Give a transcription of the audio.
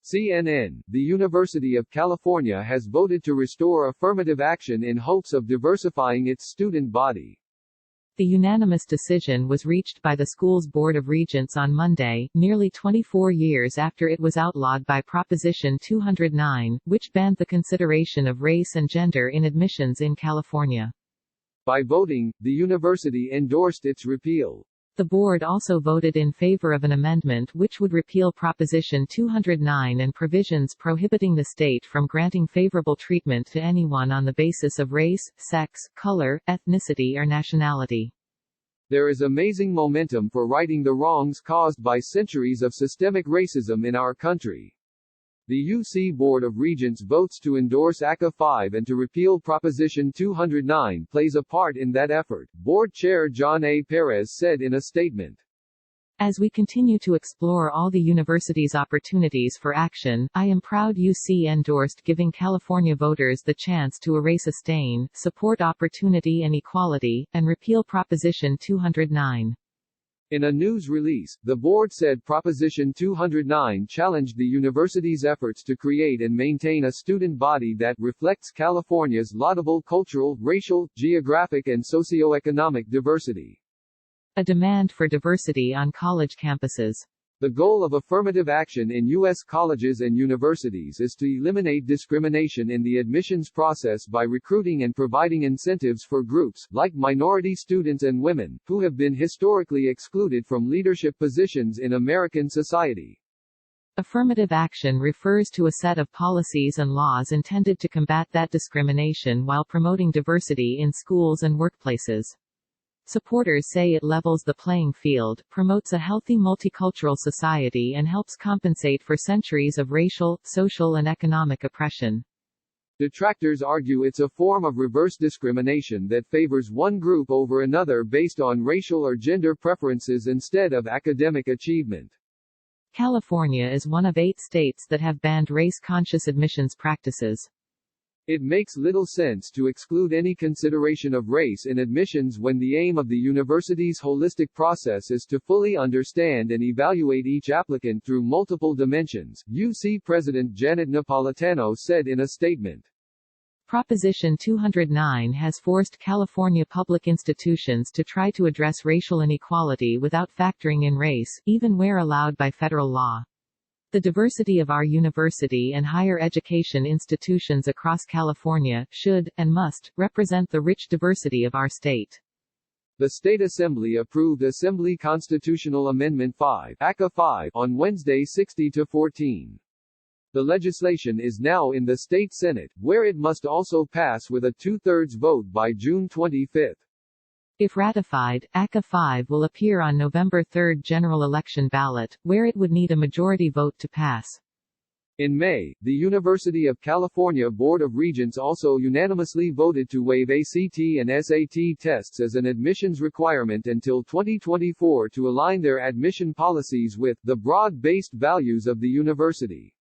CNN, the University of California has voted to restore affirmative action in hopes of diversifying its student body. The unanimous decision was reached by the school's Board of Regents on Monday, nearly 24 years after it was outlawed by Proposition 209, which banned the consideration of race and gender in admissions in California. By voting, the university endorsed its repeal. The board also voted in favor of an amendment which would repeal Proposition 209 and provisions prohibiting the state from granting favorable treatment to anyone on the basis of race, sex, color, ethnicity or nationality. There is amazing momentum for righting the wrongs caused by centuries of systemic racism in our country. The UC Board of Regents votes to endorse ACA 5 and to repeal Proposition 209 plays a part in that effort, Board Chair John A. Perez said in a statement. As we continue to explore all the university's opportunities for action, I am proud UC endorsed giving California voters the chance to erase a stain, support opportunity and equality, and repeal Proposition 209. In a news release, the board said Proposition 209 challenged the university's efforts to create and maintain a student body that reflects California's laudable cultural, racial, geographic and socioeconomic diversity. A demand for diversity on college campuses. The goal of affirmative action in U.S. colleges and universities is to eliminate discrimination in the admissions process by recruiting and providing incentives for groups, like minority students and women, who have been historically excluded from leadership positions in American society. Affirmative action refers to a set of policies and laws intended to combat that discrimination while promoting diversity in schools and workplaces. Supporters say it levels the playing field, promotes a healthy multicultural society and helps compensate for centuries of racial, social and economic oppression. Detractors argue it's a form of reverse discrimination that favors one group over another based on racial or gender preferences instead of academic achievement. California is one of 8 states that have banned race-conscious admissions practices. It makes little sense to exclude any consideration of race in admissions when the aim of the university's holistic process is to fully understand and evaluate each applicant through multiple dimensions, UC President Janet Napolitano said in a statement. Proposition 209 has forced California public institutions to try to address racial inequality without factoring in race, even where allowed by federal law. The diversity of our university and higher education institutions across California should, and must, represent the rich diversity of our state. The State Assembly approved Assembly Constitutional Amendment 5, ACA 5, on Wednesday 60-14. The legislation is now in the state Senate, where it must also pass with a 2/3 vote by June 25. If ratified, ACA 5 will appear on November 3 general election ballot, where it would need a majority vote to pass. In May, the University of California Board of Regents also unanimously voted to waive ACT and SAT tests as an admissions requirement until 2024 to align their admission policies with the broad-based values of the university.